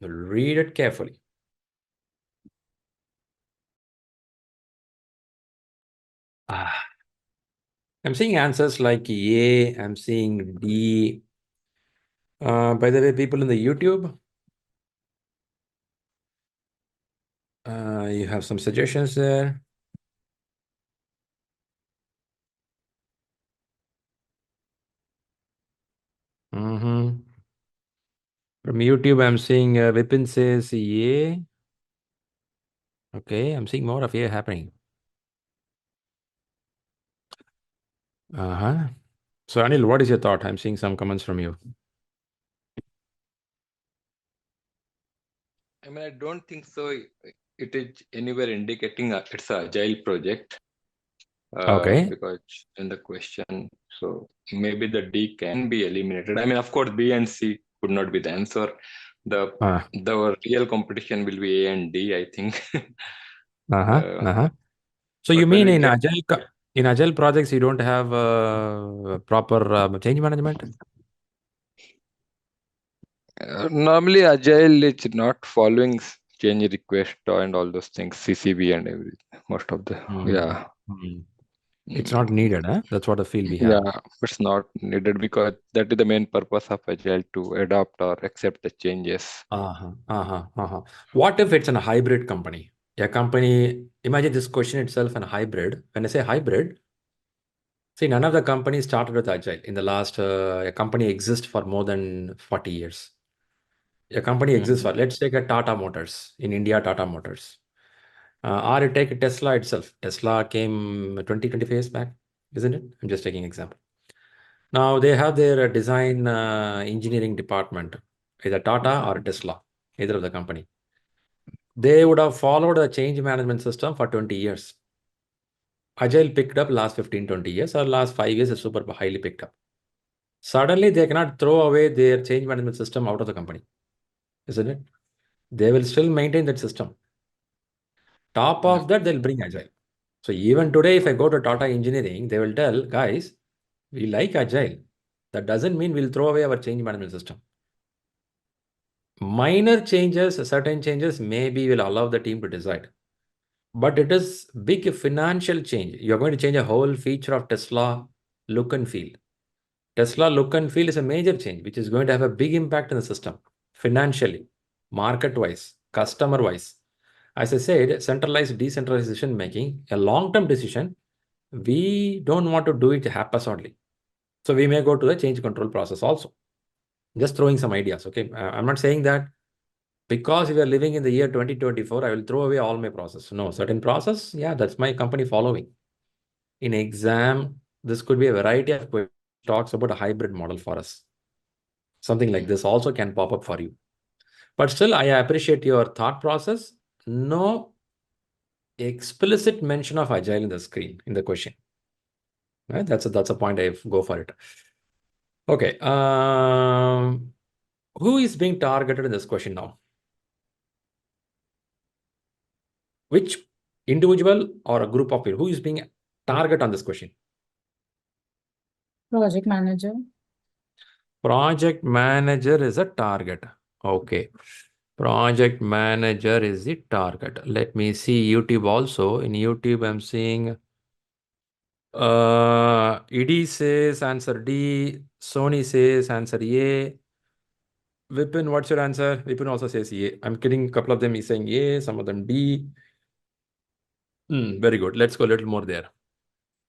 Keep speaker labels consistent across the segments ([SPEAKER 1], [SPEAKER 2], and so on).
[SPEAKER 1] Read it carefully. I'm seeing answers like A, I'm seeing D. By the way, people in the YouTube, you have some suggestions there. From YouTube, I'm seeing Vipin says A. Okay, I'm seeing more of A happening. So Anil, what is your thought? I'm seeing some comments from you.
[SPEAKER 2] I mean, I don't think so. It is anywhere indicating it's an agile project.
[SPEAKER 1] Okay.
[SPEAKER 2] Because in the question, so maybe the D can be eliminated. I mean, of course, B and C could not be the answer. The real competition will be A and D, I think.
[SPEAKER 1] So you
[SPEAKER 2] but when
[SPEAKER 1] mean
[SPEAKER 2] we
[SPEAKER 1] in
[SPEAKER 2] get
[SPEAKER 1] agile projects you don't have proper change management?
[SPEAKER 2] normally agile is not following change request and all those things, CCB and everything. Most of the yeah.
[SPEAKER 1] It's not needed, huh? That's what the feel we have.
[SPEAKER 2] Yeah, it's not needed because that is the main purpose of agile, to adopt or accept the changes.
[SPEAKER 1] What if it's in a hybrid company? A company, imagine this question itself in a hybrid. When I say hybrid, see, none of the companies started with agile. In the last, a company exists for more than 40 years. A company exists for, let's take a Tata Motors. In India, Tata Motors. Or you take Tesla itself. Tesla came 25 years back, isn't it? I'm just taking example. Now they have their design engineering department, either Tata or Tesla, either of the company. They would have followed the change management system for 20 years. Agile picked up last 15, 20 years, or last 5 years is super highly picked up. Suddenly they cannot throw away their change management system out of the company, isn't it? They will still maintain that system. Top of that, they'll bring Agile. So even today, if I go to Tata Engineering, they will tell, guys, we like Agile. That doesn't mean we'll throw away our change management system. Minor changes, certain changes, maybe will allow the team to decide. But it is big financial change. You're going to change a whole feature of Tesla look and feel. Tesla look and feel is a major change, which is going to have a big impact in the system, financially, market-wise, customer-wise. As I said, centralized, decentralized decision making, a long-term decision, we don't want to do it haphazardly. So we may go to the change control process also. Just throwing some ideas, okay? I'm not saying that because we are living in the year 2024, I will throw away all my process. No, certain process, yeah, that's my company following. In exam, this could be a variety of questions, talks about a hybrid model for us. Something like this also can pop up for you. But still, I appreciate your thought process. No explicit mention of agile in the screen, in the question. Right? That's a point I go for it. Okay. Who is being targeted in this question now? Which individual or a group of people? Who is being targeted on this question?
[SPEAKER 3] Project manager.
[SPEAKER 1] Project manager is a target. Okay. Project manager is the target. Let me see YouTube also. In YouTube, I'm seeing ED says answer D. Sony says answer A. Vipin, what's your answer? Vipin also says A. I'm kidding. A couple of them is saying A, some of them D. Very good. Let's go a little more there.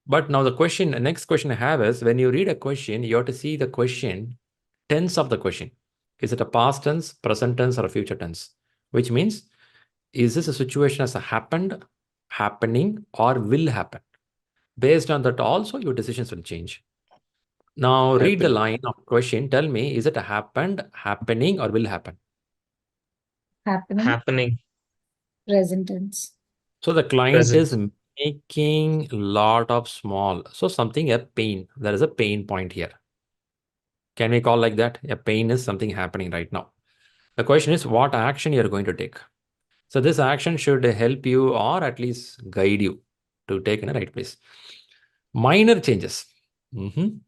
[SPEAKER 1] But now the question, next question I have is, when you read a question, you have to see the question, tense of the question. Is it a past tense, present tense, or a future tense? Which means, is this a situation as a happened, happening, or will happen? Based on that also, your decisions will change. Now read the line of question. Tell me, is it a happened, happening, or will happen?
[SPEAKER 3] Happening. Present tense.
[SPEAKER 1] So the client is making a lot of small. So something, a pain. There is a pain point here. Can we call like that? A pain is something happening right now. The question is what action you're going to take. So this action should help you or at least guide you to take in the right place. Minor changes,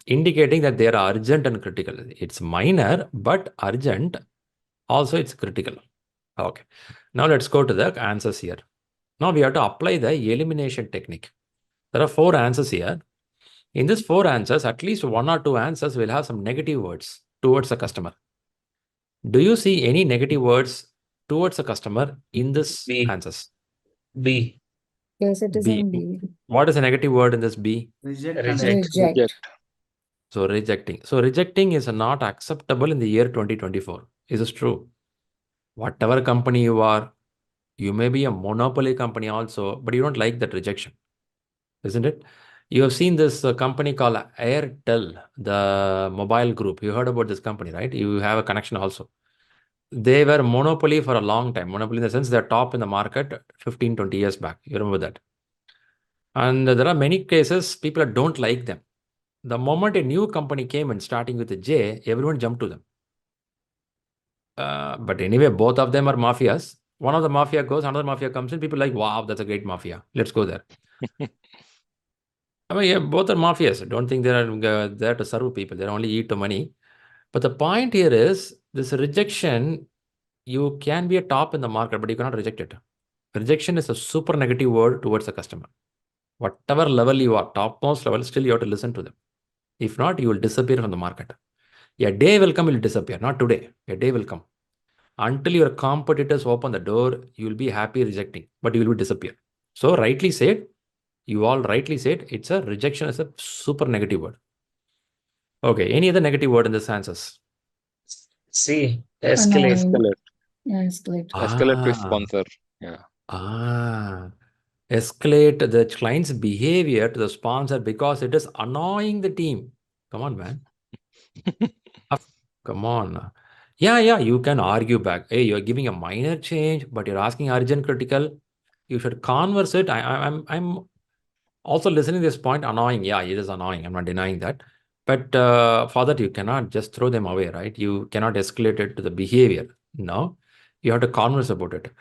[SPEAKER 1] indicating that they are urgent and critical. It's minor, but urgent. Also, it's critical. Okay. Now let's go to the answers here. Now we have to apply the elimination technique. There are 4 answers here. In these 4 answers, at least 1 or 2 answers will have some negative words towards the customer. Do you see any negative words towards the customer in this
[SPEAKER 4] B.
[SPEAKER 1] answers?
[SPEAKER 4] B.
[SPEAKER 3] Yes, it is
[SPEAKER 1] B.
[SPEAKER 3] in B.
[SPEAKER 1] What is a negative word in this B?
[SPEAKER 4] Reject.
[SPEAKER 3] Reject.
[SPEAKER 1] So rejecting. So rejecting is not acceptable in the year 2024. Is this true? Whatever company you are, you may be a monopoly company also, but you don't like that rejection, isn't it? You have seen this company called Airtel, the mobile group. You heard about this company, right? You have a connection also. They were monopoly for a long time. Monopoly in the sense they're top in the market 15, 20 years back. You remember that? And there are many cases people don't like them. The moment a new company came and starting with a J, everyone jumped to them. But anyway, both of them are mafias. One of the mafia goes, another mafia comes in. People are like, wow, that's a great mafia. Let's go there. I mean, yeah, both are mafias. Don't think they are there to serve people. They only eat the money. But the point here is this rejection, you can be a top in the market, but you cannot reject it. Rejection is a super negative word towards the customer. Whatever level you are, topmost level, still you have to listen to them. If not, you will disappear from the market. A day will come, you will disappear. Not today. A day will come. Until your competitors open the door, you will be happy rejecting, but you will disappear. So rightly said, you all rightly said, it's a rejection is a super negative word. Okay, any other negative word in this answers?
[SPEAKER 4] C. Escalate.
[SPEAKER 2] Escalate.
[SPEAKER 3] Yeah, escalate.
[SPEAKER 2] Escalate to sponsor. Yeah.
[SPEAKER 1] Escalate the client's behavior to the sponsor because it is annoying the team. Come on, man. Come on. Yeah, you can argue back. Hey, you're giving a minor change, but you're asking urgent critical. You should converse it. I'm also listening to this point. Annoying. Yeah, it is annoying. I'm not denying that. But for that, you cannot just throw them away, right? You cannot escalate it to the behavior. No, you have to converse about it.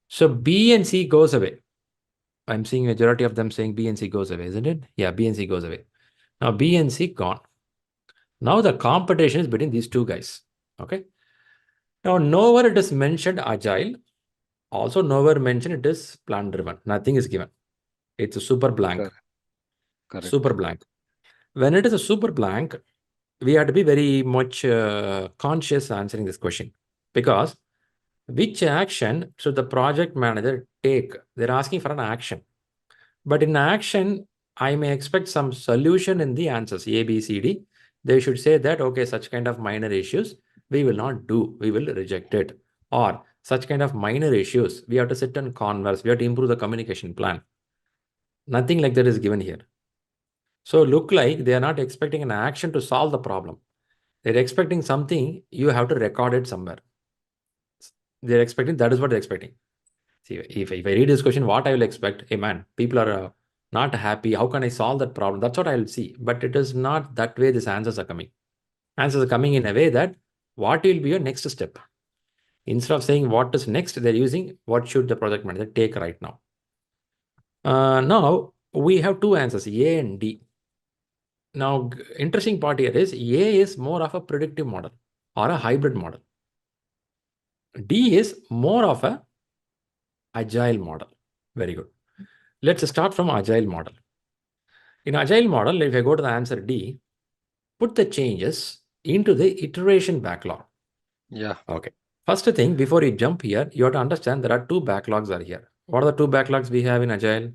[SPEAKER 1] So B and C goes away. I'm seeing majority of them saying B and C goes away, isn't it? Yeah, B and C goes away. Now B and C gone. Now the competition is between these two guys. Okay. Now nowhere it is mentioned Agile. Also nowhere mentioned it is plan driven. Nothing is given. It's a super blank.
[SPEAKER 2] Correct.
[SPEAKER 1] Super blank. When it is a super blank, we have to be very much conscious answering this question, because which action should the project manager take? They're asking for an action. But in action, I may expect some solution in the answers, A, B, C, D. They should say that, okay, such kind of minor issues, we will not do, we will reject it. Or such kind of minor issues, we have to sit and converse, we have to improve the communication plan. Nothing like that is given here. So look like they are not expecting an action to solve the problem. They're expecting something, you have to record it somewhere. They're expecting, that is what they're expecting. See, if I read this question, what I will expect, hey man, people are not happy. How can I solve that problem? That's what I will see. But it is not that way these answers are coming. Answers are coming in a way that what will be your next step? Instead of saying what is next, they're using what should the project manager take right now. Now we have 2 answers, A and D. Now, interesting part here is A is more of a predictive model or a hybrid model. D is more of a agile model. Very good. Let's start from agile model. In agile model, if I go to the answer D, put the changes into the iteration backlog.
[SPEAKER 2] Yeah.
[SPEAKER 1] Okay. First thing, before you jump here, you have to understand there are 2 backlogs are here. What are the 2 backlogs we have in agile?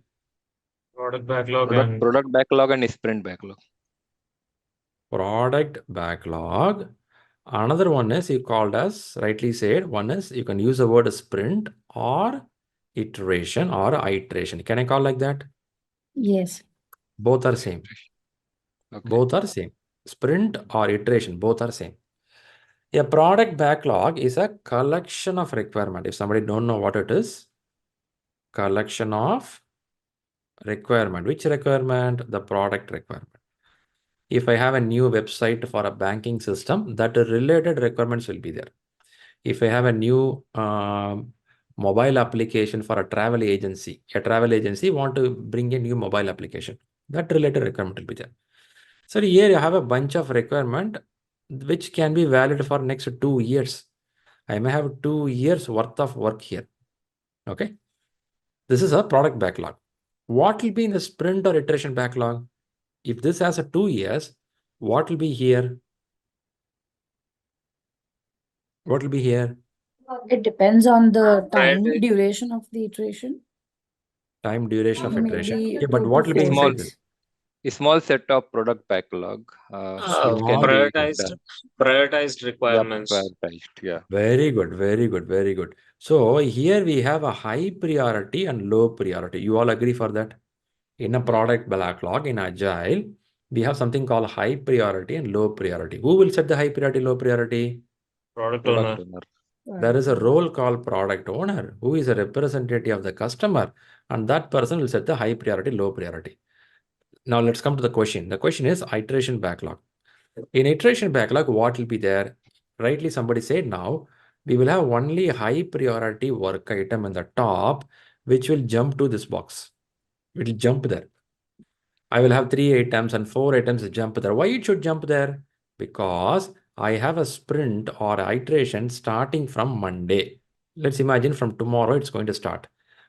[SPEAKER 4] Product backlog
[SPEAKER 2] Product backlog and sprint backlog.
[SPEAKER 1] Product backlog. Another one is you called as, rightly said, one is you can use the word sprint or iteration or iteration. Can I call like that?
[SPEAKER 3] Yes.
[SPEAKER 1] Both are same.
[SPEAKER 2] Okay.
[SPEAKER 1] Both are same. Sprint or iteration, both are same. A product backlog is a collection of requirement. If somebody don't know what it is, collection of requirement. Which requirement? The product requirement. If I have a new website for a banking system, that related requirements will be there. If I have a new mobile application for a travel agency want to bring a new mobile application, that related requirement will be there. So here you have a bunch of requirement which can be valid for next 2 years. I may have 2 years worth of work here. Okay. This is a product backlog. What will be in the sprint or iteration backlog? If this has a 2 years, what will be here? What will be here?
[SPEAKER 3] It depends on the time
[SPEAKER 4] Priority.
[SPEAKER 3] duration of the iteration.
[SPEAKER 1] Time duration of iteration.
[SPEAKER 3] Maybe
[SPEAKER 1] Yeah, but
[SPEAKER 3] 2
[SPEAKER 1] what
[SPEAKER 3] to
[SPEAKER 1] will be
[SPEAKER 3] 4
[SPEAKER 1] inside
[SPEAKER 2] Small,
[SPEAKER 1] this?
[SPEAKER 3] weeks.
[SPEAKER 2] a small set of product backlog, which can
[SPEAKER 1] Small.
[SPEAKER 2] be
[SPEAKER 4] Prioritized
[SPEAKER 2] done.
[SPEAKER 4] prioritized
[SPEAKER 2] Yeah,
[SPEAKER 4] requirements.
[SPEAKER 2] prioritized. Yeah.
[SPEAKER 1] Very good, very good, very good. So here we have a high priority and low priority. You all agree for that? In a product backlog in Agile, we have something called high priority and low priority. Who will set the high priority, low priority?
[SPEAKER 4] Product
[SPEAKER 2] Product
[SPEAKER 4] owner.
[SPEAKER 2] owner.
[SPEAKER 1] There is a role called product owner who is a representative of the customer, and that person will set the high priority, low priority. Now let's come to the question. The question is iteration backlog. In iteration backlog, what will be there? Rightly, somebody said now we will have only high priority work item in the top, which will jump to this box. It will jump there. I will have 3 items and 4 items jump there. Why it should jump there? Because I have a sprint or iteration starting from Monday. Let's imagine from tomorrow it's going to start.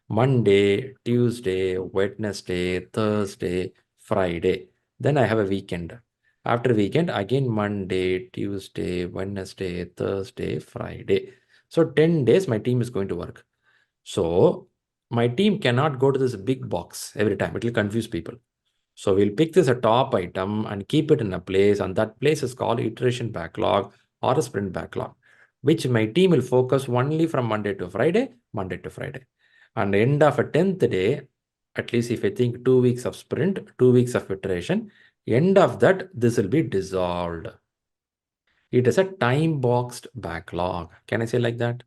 [SPEAKER 1] Monday, Tuesday, Wednesday, Thursday, Friday. Then I have a weekend. After weekend, again Monday, Tuesday, Wednesday, Thursday, Friday. So 10 days my team is going to work. So my team cannot go to this big box every time. It will confuse people. So we'll pick this a top item and keep it in a place, and that place is called iteration backlog or a sprint backlog, which my team will focus only from Monday to Friday, Monday to Friday. And end of a 10th day, at least if I think 2 weeks of sprint, 2 weeks of iteration, end of that, this will be dissolved. It is a time boxed backlog. Can I say like that?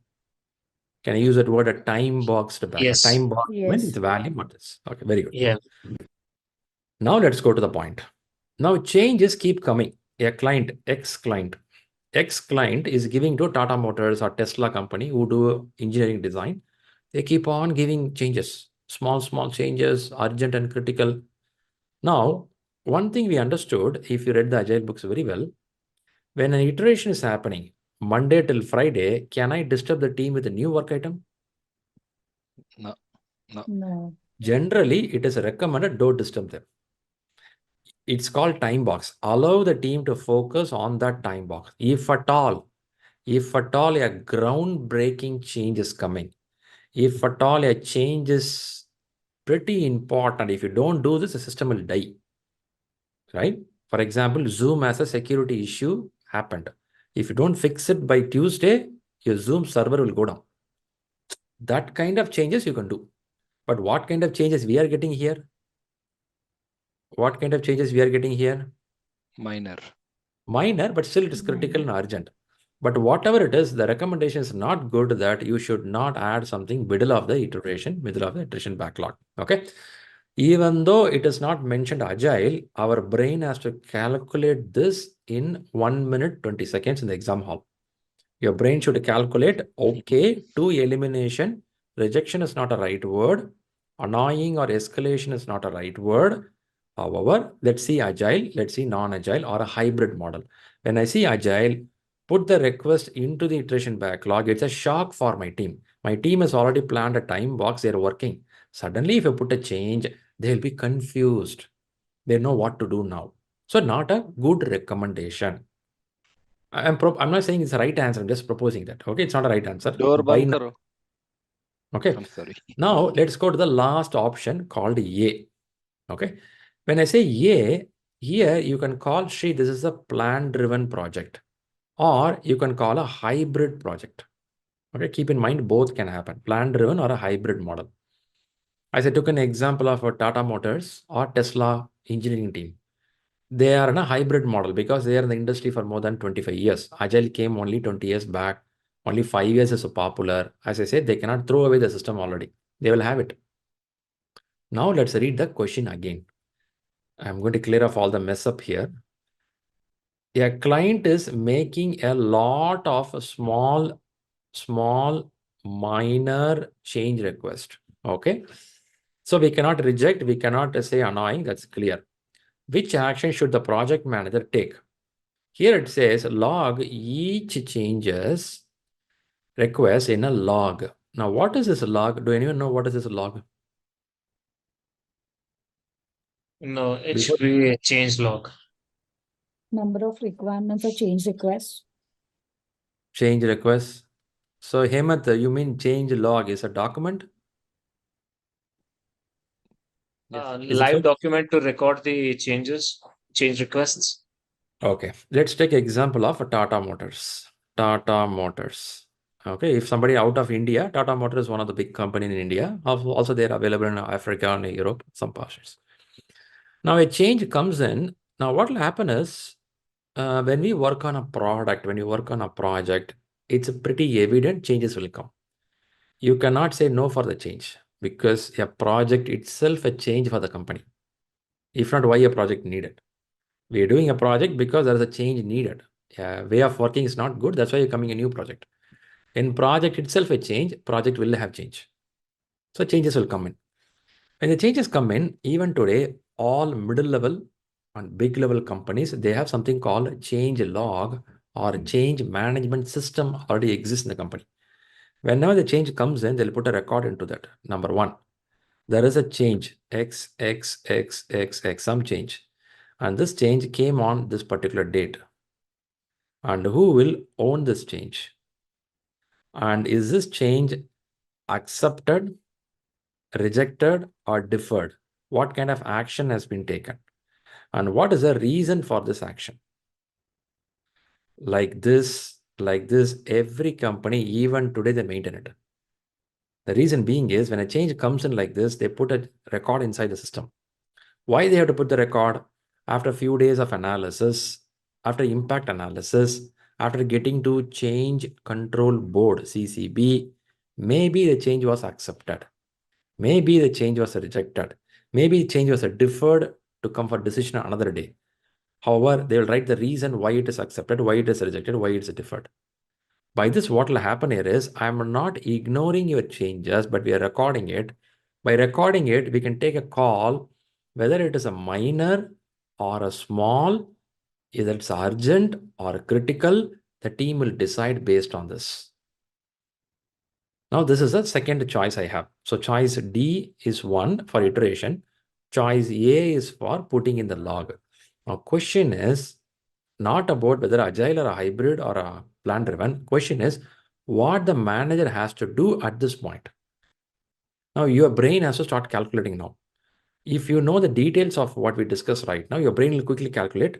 [SPEAKER 1] Can I use that word, a time boxed backlog?
[SPEAKER 4] Yes.
[SPEAKER 1] Time boxed means
[SPEAKER 3] Yes.
[SPEAKER 1] it's value, what is. Okay, very good.
[SPEAKER 4] Yeah.
[SPEAKER 1] Now let's go to the point. Now changes keep coming. A client, X client is giving to Tata Motors or Tesla company who do engineering design. They keep on giving changes, small changes, urgent and critical. Now, one thing we understood, if you read the Agile books very well, when an iteration is happening, Monday till Friday, can I disturb the team with a new work item?
[SPEAKER 2] No.
[SPEAKER 3] No.
[SPEAKER 1] Generally, it is recommended don't disturb them. It's called time box. Allow the team to focus on that time box. If at all a groundbreaking change is coming, if at all a change is pretty important, if you don't do this, the system will die, right? For example, Zoom has a security issue happened. If you don't fix it by Tuesday, your Zoom server will go down. That kind of changes you can do. But what kind of changes we are getting here? What kind of changes we are getting here?
[SPEAKER 2] Minor,
[SPEAKER 1] but still it is critical and urgent. But whatever it is, the recommendation is not good that you should not add something middle of the iteration backlog. Okay. Even though it is not mentioned Agile, our brain has to calculate this in 1 minute, 20 seconds in the exam hall. Your brain should calculate, okay, to elimination, rejection is not a right word, annoying or escalation is not a right word. However, let's see Agile, let's see non-Agile or a hybrid model. When I see Agile, put the request into the iteration backlog. It's a shock for my team. My team has already planned a time box, they're working. Suddenly, if you put a change, they'll be confused. They know what to do now. So not a good recommendation. I'm not saying it's the right answer. I'm just proposing that. Okay, it's not a right answer.
[SPEAKER 2] door
[SPEAKER 1] By
[SPEAKER 2] band
[SPEAKER 1] now.
[SPEAKER 2] karo.
[SPEAKER 1] Okay.
[SPEAKER 2] I'm sorry.
[SPEAKER 1] Now let's go to the last option called A. Okay. When I say A, here you can call Shri, this is a plan-driven project, or you can call a hybrid project. Okay, keep in mind both can happen, plan-driven or a hybrid model. As I took an example of a Tata Motors or Tesla engineering team. They are in a hybrid model because they are in the industry for more than 25 years. Agile came only 20 years back. Only 5 years is so popular. As I said, they cannot throw away the system already. They will have it. Now let's read the question again. I'm going to clear off all the mess up here. A client is making a lot of small, minor change request. Okay. So we cannot reject, we cannot say annoying, that's clear. Which action should the project manager take? Here it says log each changes request in a log. Now, what is this log? Do anyone know what is this log?
[SPEAKER 4] No, it
[SPEAKER 1] Before
[SPEAKER 4] should be a change log.
[SPEAKER 3] Number of requirements or change requests.
[SPEAKER 1] change request. So, Hemant, you mean change log is a document?
[SPEAKER 2] Yes.
[SPEAKER 1] Is it
[SPEAKER 4] Live
[SPEAKER 1] so?
[SPEAKER 4] document to record the changes, change requests.
[SPEAKER 1] Okay. Let's take example of Tata Motors. Tata Motors. Okay. If somebody out of India, Tata Motors is one of the big company in India. Also, they're available in Africa and Europe, some portions. Now, a change comes in. Now, what will happen is when we work on a product, when you work on a project, it's pretty evident changes will come. You cannot say no for the change because a project itself a change for the company. If not, why a project needed? We are doing a project because there is a change needed. Way of working is not good. That's why you're coming a new project. In project itself a change, project will have change. So changes will come in. When the changes come in, even today, all middle level and big level companies, they have something called change log or change management system already exists in the company. Whenever the change comes in, they'll put a record into that. Number one, there is a change, X, some change. And this change came on this particular date. And who will own this change? And is this change accepted, rejected, or deferred? What kind of action has been taken? And what is the reason for this action? Like this, every company, even today, they maintain it. The reason being is when a change comes in like this, they put a record inside the system. Why they have to put the record? After a few days of analysis, after impact analysis, after getting to change control board, CCB, maybe the change was accepted. Maybe the change was rejected. Maybe the change was deferred to come for decision another day. However, they will write the reason why it is accepted, why it is rejected, why it is deferred. By this, what will happen here is I'm not ignoring your changes, but we are recording it. By recording it, we can take a call whether it is a minor or a small, either it's urgent or critical. The team will decide based on this. Now, this is the second choice I have. So choice D is one for iteration. Choice A is for putting in the log. Now, question is not about whether agile or a hybrid or a plan driven. Question is what the manager has to do at this point. Now, your brain has to start calculating now. If you know the details of what we discussed right now, your brain will quickly calculate,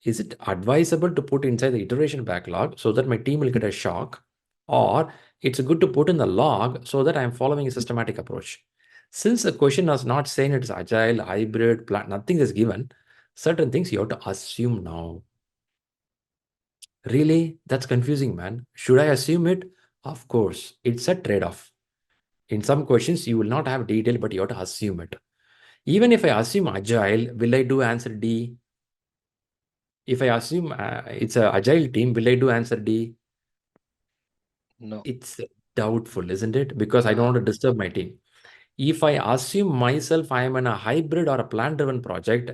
[SPEAKER 1] is it advisable to put inside the iteration backlog so that my team will get a shock? Or it's good to put in the log so that I'm following a systematic approach. Since the question was not saying it's agile, hybrid, plan, nothing is given, certain things you have to assume now. Really? That's confusing, man. Should I assume it? Of course, it's a trade-off. In some questions, you will not have detail, but you have to assume it. Even if I assume agile, will I do answer D? If I assume it's an agile team, will I do answer D?
[SPEAKER 2] No.
[SPEAKER 1] It's doubtful, isn't it? Because I don't want to disturb my team. If I assume myself I am in a hybrid or a plan-driven project,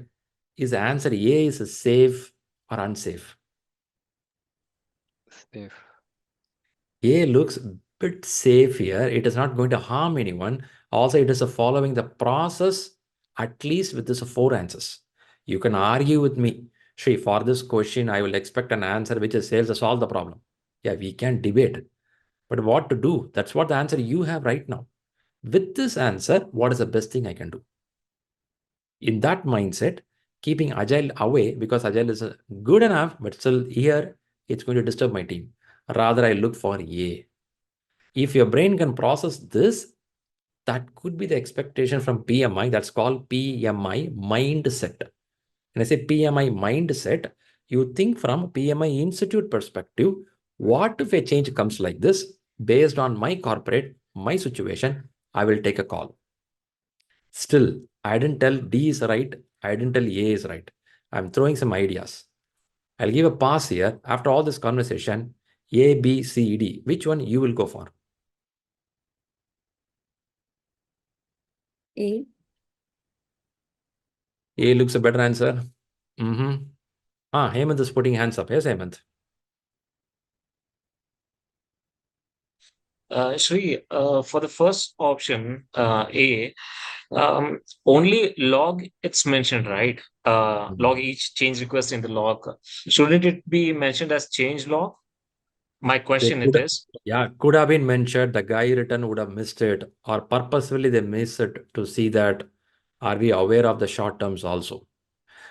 [SPEAKER 1] is the answer A is safe or unsafe?
[SPEAKER 2] Safe.
[SPEAKER 1] A looks a bit safe here. It is not going to harm anyone. Also, it is following the process, at least with this 4 answers. You can argue with me. Shri, for this question, I will expect an answer which is safe to solve the problem. Yeah, we can debate. But what to do? That's what the answer you have right now. With this answer, what is the best thing I can do? In that mindset, keeping agile away because agile is good enough, but still here, it's going to disturb my team. Rather, I look for A. If your brain can process this, that could be the expectation from PMI. That's called PMI mindset. When I say PMI mindset, you think from PMI Institute perspective, what if a change comes like this? Based on my corporate, my situation, I will take a call. Still, I didn't tell D is right. I didn't tell A is right. I'm throwing some ideas. I'll give a pass here. After all this conversation, A, B, C, D, which one you will go for?
[SPEAKER 3] A.
[SPEAKER 1] A looks a better answer. Hemant is putting hands up. Yes, Hemant.
[SPEAKER 4] Shri, for the first option, A, only log it's mentioned, right? Log each change request in the log. Shouldn't it be mentioned as change log? My
[SPEAKER 1] They
[SPEAKER 4] question it
[SPEAKER 1] could,
[SPEAKER 4] is.
[SPEAKER 1] yeah, could have been mentioned. The guy written would have missed it, or purposefully they miss it to see that are we aware of the short terms also.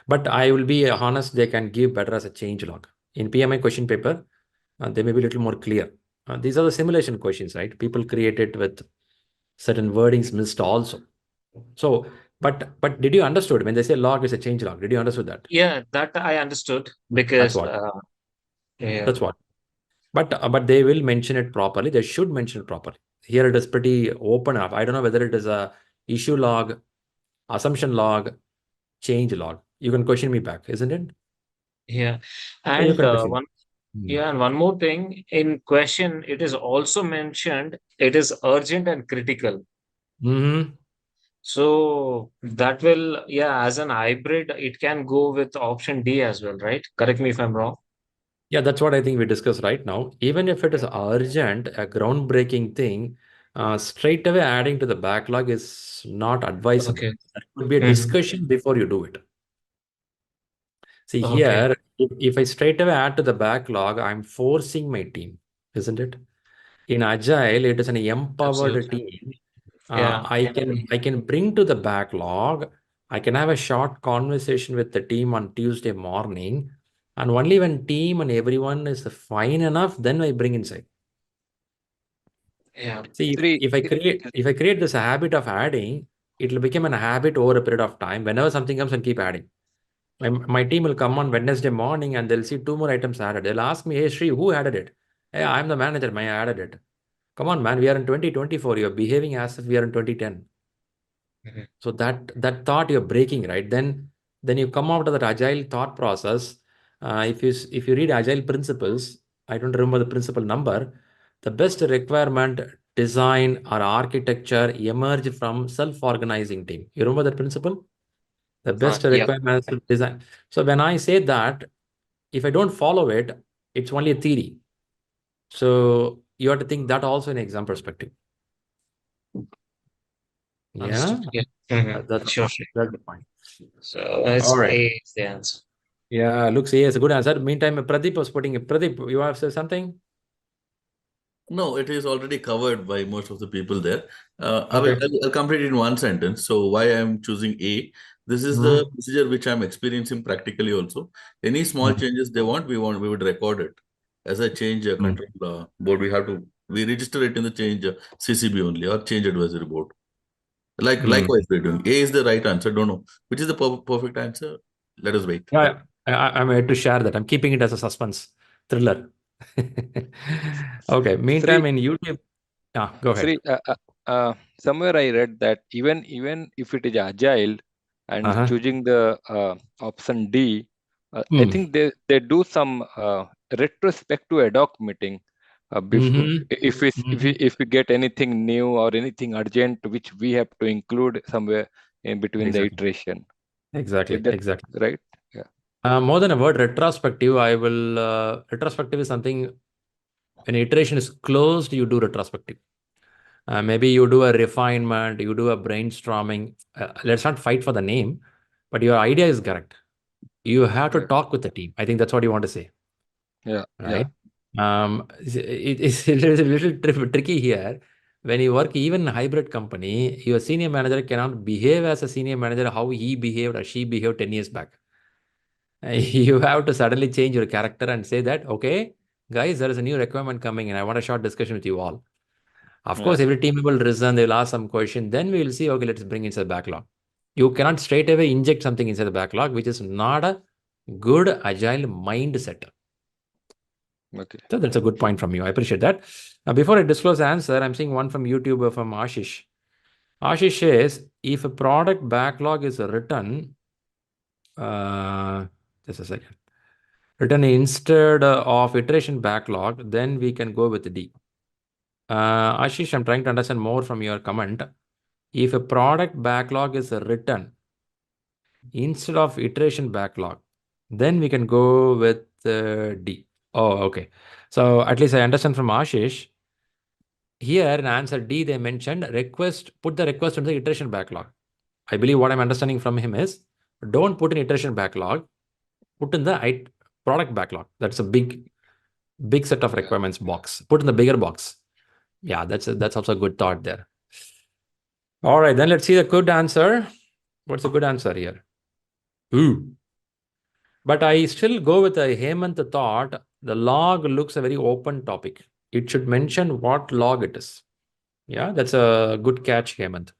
[SPEAKER 1] But I will be honest, they can give better as a change log. In PMI question paper, they may be a little more clear. These are the simulation questions, right? People create it with certain wordings missed also. So, but did you understood when they say log is a change log? Did you understood that?
[SPEAKER 4] Yeah, that I understood
[SPEAKER 1] That's
[SPEAKER 4] because
[SPEAKER 1] what.
[SPEAKER 4] yeah.
[SPEAKER 1] That's what. But they will mention it properly. They should mention it properly. Here it is pretty open up. I don't know whether it is a issue log, assumption log, change log. You can question me back, isn't it?
[SPEAKER 4] Yeah.
[SPEAKER 1] Yeah, you
[SPEAKER 4] And
[SPEAKER 1] can question.
[SPEAKER 4] and one more thing in question, it is also mentioned it is urgent and critical.
[SPEAKER 1] Mm-hmm.
[SPEAKER 4] So that will, yeah, as an hybrid, it can go with option D as well, right? Correct me if I'm wrong.
[SPEAKER 1] Yeah, that's what I think we discussed right now. Even if it is urgent, a groundbreaking thing, straight away adding to the backlog is not advisable.
[SPEAKER 4] Okay.
[SPEAKER 1] There could be a
[SPEAKER 4] Mhm.
[SPEAKER 1] discussion before you do it. See
[SPEAKER 4] Okay.
[SPEAKER 1] here, if I straight away add to the backlog, I'm forcing my team, isn't it? In Agile, it is an empowered
[SPEAKER 4] Absolutely.
[SPEAKER 1] team.
[SPEAKER 4] Yeah.
[SPEAKER 1] I can bring to the backlog. I can have a short conversation with the team on Tuesday morning, and only when team and everyone is fine enough, then I bring inside.
[SPEAKER 4] Yeah.
[SPEAKER 1] See,
[SPEAKER 2] Shri,
[SPEAKER 1] if I create this habit of adding, it will become a habit over a period of time. Whenever something comes, and keep adding. My team will come on Wednesday morning and they'll see two more items added. They'll ask me, "Hey, Shri, who added it?" "Hey, I'm the manager. I added it." Come on, man. We are in 2024. You're behaving as if we are in 2010.
[SPEAKER 4] Mhm.
[SPEAKER 1] So that thought you're breaking, right? Then you come out of that agile thought process. If you read agile principles, I don't remember the principle number. The best requirement design or architecture emerge from self-organizing team. You remember that principle? The best
[SPEAKER 4] Yeah.
[SPEAKER 1] requirements design. So when I say that, if I don't follow it, it's only a theory. So you have to think that also in exam perspective. Yeah,
[SPEAKER 4] Understood. Yeah. Mhm.
[SPEAKER 1] that's the
[SPEAKER 4] Sure,
[SPEAKER 1] point.
[SPEAKER 4] sure.
[SPEAKER 1] That's the point.
[SPEAKER 4] So
[SPEAKER 1] All
[SPEAKER 4] it's
[SPEAKER 1] right.
[SPEAKER 4] A is the answer.
[SPEAKER 1] Yeah, looks yes, a good answer. Meantime, Pradeep was putting it. Pradeep, you have to say something?
[SPEAKER 5] No, it is already covered by most of the people there.
[SPEAKER 1] Okay.
[SPEAKER 5] I'll complete it in one sentence. So why I'm choosing A? This is the
[SPEAKER 1] Mhm.
[SPEAKER 5] procedure which I'm experiencing practically also. Any small
[SPEAKER 1] Mhm.
[SPEAKER 5] changes they want, we would record it as a change
[SPEAKER 1] Mhm.
[SPEAKER 5] control board. We register it in the change CCB only or change advisory board.
[SPEAKER 1] Mhm.
[SPEAKER 5] Likewise, we're doing. A is the right answer. Don't know which is the perfect answer. Let us wait.
[SPEAKER 1] Yeah, I'm here to share that. I'm keeping it as a suspense thriller. Okay. Meantime,
[SPEAKER 2] Shri,
[SPEAKER 1] in YouTube, go ahead.
[SPEAKER 2] Shri, somewhere I read that even if it is agile and
[SPEAKER 1] Uh-huh.
[SPEAKER 2] choosing the option D, I
[SPEAKER 1] Mm.
[SPEAKER 2] think they do some retrospective ad hoc meeting before
[SPEAKER 1] Mm-hmm. Mm-hmm.
[SPEAKER 2] if we get anything new or anything urgent which we have to include somewhere in between the
[SPEAKER 1] Exactly.
[SPEAKER 2] iteration. Is
[SPEAKER 1] Exactly.
[SPEAKER 2] that
[SPEAKER 1] Exactly.
[SPEAKER 2] right? Yeah.
[SPEAKER 1] More than a word, retrospective, retrospective is something when iteration is closed, you do retrospective. Maybe you do a refinement, you do a brainstorming. Let's not fight for the name, but your idea is correct. You have to
[SPEAKER 2] Right.
[SPEAKER 1] talk with the team. I think that's what you want to say,
[SPEAKER 2] Yeah. Yeah.
[SPEAKER 1] right? It's a little tricky here. When you work even in a hybrid company, your senior manager cannot behave as a senior manager how he behaved or she behaved 10 years back. You have to suddenly change your character and say that, okay, guys, there is a new requirement coming and I want a short discussion with you all. Of
[SPEAKER 2] Yeah.
[SPEAKER 1] course, every team will listen, they'll ask some question, then we will see, okay, let's bring inside the backlog. You cannot straight away inject something inside the backlog, which is not a good agile mindset.
[SPEAKER 2] Okay.
[SPEAKER 1] So that's a good point from you. I appreciate that. Now, before I disclose the answer, I'm seeing one from YouTube from Ashish. Ashish says, if a product backlog is written, uh, just a second, written instead of iteration backlog, then we can go with D. Ashish, I'm trying to understand more from your comment. If a product backlog is written instead of iteration backlog, then we can go with D. Oh, okay. So at least I understand from Ashish, here in answer D, they mentioned request, put the request into the iteration backlog. I believe what I'm understanding from him is don't put in iteration backlog, put in the product backlog. That's a big set of requirements box. Put in the bigger box. Yeah, that's also a good thought there. All right, then let's see the good answer. What's the good answer here? Ooh. But I still go with the Hemant thought. The log looks a very open topic. It should mention what log it is. Yeah, that's a good catch, Hemant.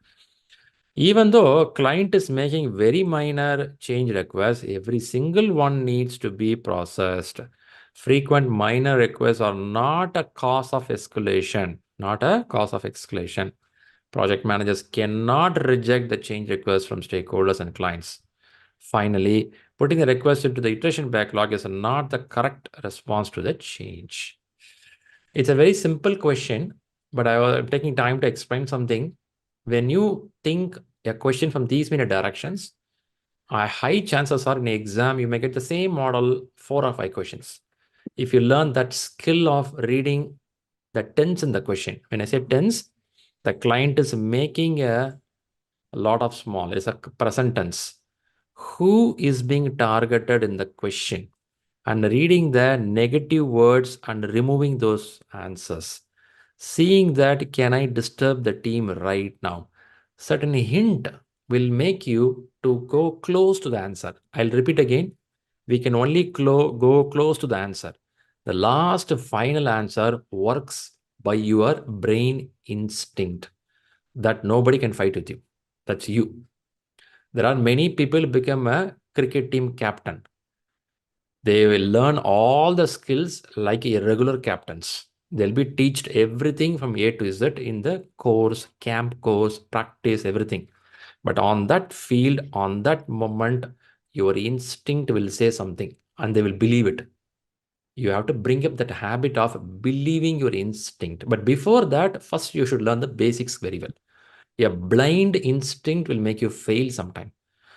[SPEAKER 1] Even though client is making very minor change requests, every single one needs to be processed. Frequent minor requests are not a cause of escalation. Not a cause of escalation. Project managers cannot reject the change requests from stakeholders and clients. Finally, putting the request into the iteration backlog is not the correct response to the change. It's a very simple question, but I was taking time to explain something. When you think a question from these many directions, high chances are in the exam, you may get the same model 4 or 5 questions. If you learn that skill of reading the tense in the question. When I say tense, the client is making a lot of small. It's a present tense. Who is being targeted in the question? And reading the negative words and removing those answers. Seeing that, can I disturb the team right now? Certain hint will make you to go close to the answer. I'll repeat again. We can only go close to the answer. The last final answer works by your brain instinct that nobody can fight with you. That's you. There are many people become a cricket team captain. They will learn all the skills like irregular captains. They'll be taught everything from A to Z in the course, camp course, practice, everything. But on that field, on that moment, your instinct will say something and they will believe it. You have to bring up that habit of believing your instinct. But before that, first you should learn the basics very well. A blind instinct will make you fail sometime.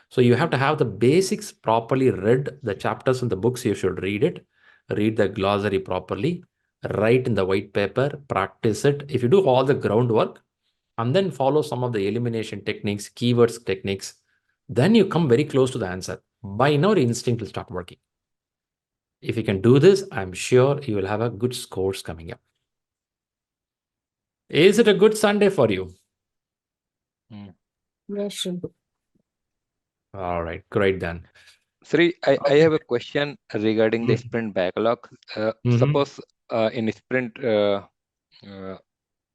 [SPEAKER 1] So you have to have the basics properly read. The chapters in the books, you should read it. Read the glossary properly. Write in the white paper. Practice it. If you do all the groundwork and then follow some of the elimination techniques, keywords techniques, then you come very close to the answer. By now, your instinct will start working. If you can do this, I'm sure you will have a good scores coming up. Is it a good Sunday for you?
[SPEAKER 3] Yes, Shri.
[SPEAKER 2] All
[SPEAKER 1] right, great then.
[SPEAKER 2] Shri, I have a question regarding the sprint backlog. Suppose in sprint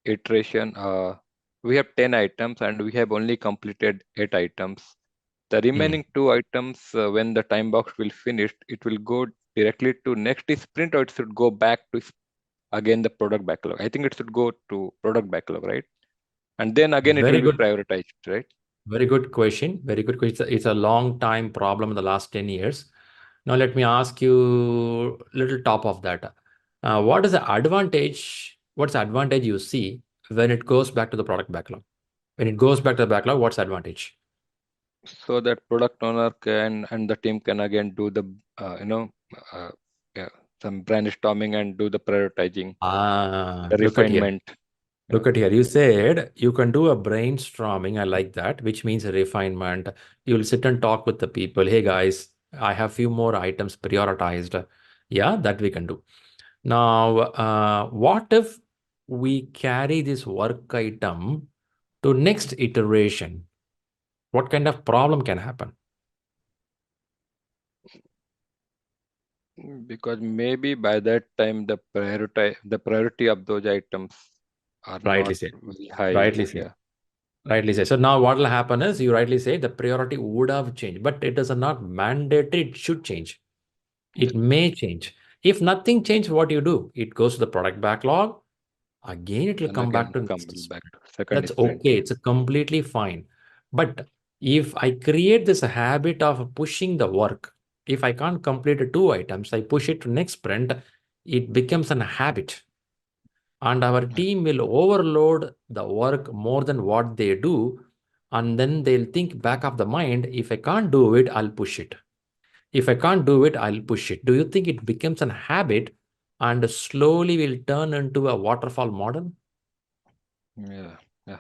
[SPEAKER 2] iteration, we have 10 items and we have only completed 8 items. The remaining 2 items, when the time box will finish, it will go directly to next sprint, or it should go back to again the product backlog. I think it should go to product backlog, right? And then again it will be prioritized, right?
[SPEAKER 1] Very good question. Very good question. It's a long time problem in the last 10 years. Now let me ask you a little top of that. What is the advantage? What's the advantage you see when it goes back to the product backlog? When it goes back to the backlog, what's the advantage?
[SPEAKER 2] So that product owner can and the team can again do the some brainstorming and do the prioritizing, the refinement.
[SPEAKER 1] Look at here. You said you can do a brainstorming. I like that, which means a refinement. You'll sit and talk with the people. Hey guys, I have few more items prioritized. Yeah, that we can do. Now, what if we carry this work item to next iteration? What kind of problem can happen?
[SPEAKER 2] Because maybe by that time the priority of those items are
[SPEAKER 1] Rightly
[SPEAKER 2] not
[SPEAKER 1] said.
[SPEAKER 2] very high.
[SPEAKER 1] Rightly said.
[SPEAKER 2] Yeah.
[SPEAKER 1] Rightly said. So now what will happen is you rightly say the priority would have changed, but it is not mandatory. It should change. It may change. If nothing changed, what do you do? It goes to the product backlog. Again, it will
[SPEAKER 2] And
[SPEAKER 1] come
[SPEAKER 2] again
[SPEAKER 1] back to
[SPEAKER 2] come
[SPEAKER 1] next
[SPEAKER 2] back
[SPEAKER 1] sprint.
[SPEAKER 2] to second
[SPEAKER 1] That's
[SPEAKER 2] sprint.
[SPEAKER 1] okay. It's completely fine. But if I create this habit of pushing the work, if I can't complete 2 items, I push it to next sprint, it becomes a habit. And our team will overload the work more than what they do. And then they'll think back of the mind, if I can't do it, I'll push it. If I can't do it, I'll push it. Do you think it becomes a habit and slowly will turn into a waterfall model?
[SPEAKER 2] Yeah. Yeah.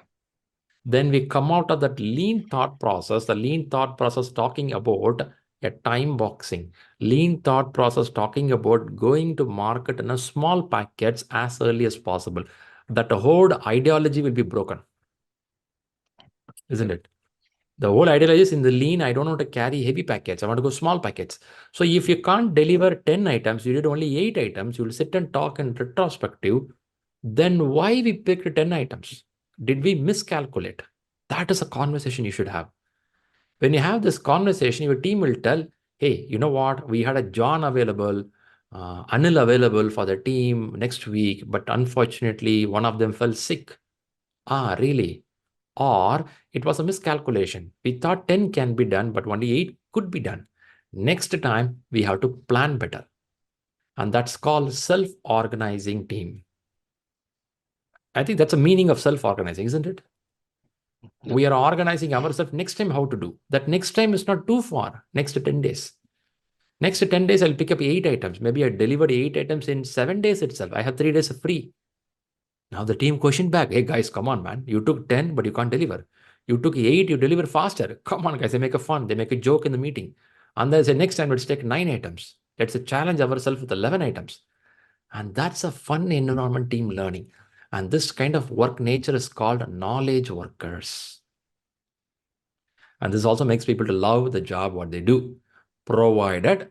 [SPEAKER 1] Then we come out of that lean thought process, the lean thought process talking about a time boxing, lean thought process talking about going to market in a small packets as early as possible. That whole ideology will be broken, isn't it? The whole ideology is in the lean, I don't want to carry heavy packets. I want to go small packets. So if you can't deliver 10 items, you did only 8 items, you will sit and talk in retrospective. Then why we picked 10 items? Did we miscalculate? That is a conversation you should have. When you have this conversation, your team will tell, hey, you know what? We had a John available, Anil available for the team next week, but unfortunately, one of them fell sick. Ah, really? Or it was a miscalculation. We thought 10 can be done, but only 8 could be done. Next time, we have to plan better. And that's called self-organizing team. I think that's a meaning of self-organizing, isn't it?
[SPEAKER 2] Yep.
[SPEAKER 1] We are organizing ourselves next time how to do. That next time is not too far, next 10 days. Next 10 days, I'll pick up 8 items. Maybe I delivered 8 items in 7 days itself. I have 3 days free. Now the team questioned back, hey guys, come on, man. You took 10, but you can't deliver. You took 8, you deliver faster. Come on, guys. They make a fun. They make a joke in the meeting. And they say, next time, let's take 9 items. Let's challenge ourselves with 11 items. And that's a fun environment team learning. And this kind of work nature is called knowledge workers. And this also makes people to love the job, what they do, provided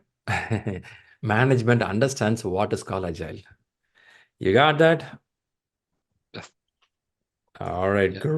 [SPEAKER 1] management understands what is called agile. You got that?
[SPEAKER 2] Yes.
[SPEAKER 1] All right,
[SPEAKER 2] Yeah.
[SPEAKER 1] great.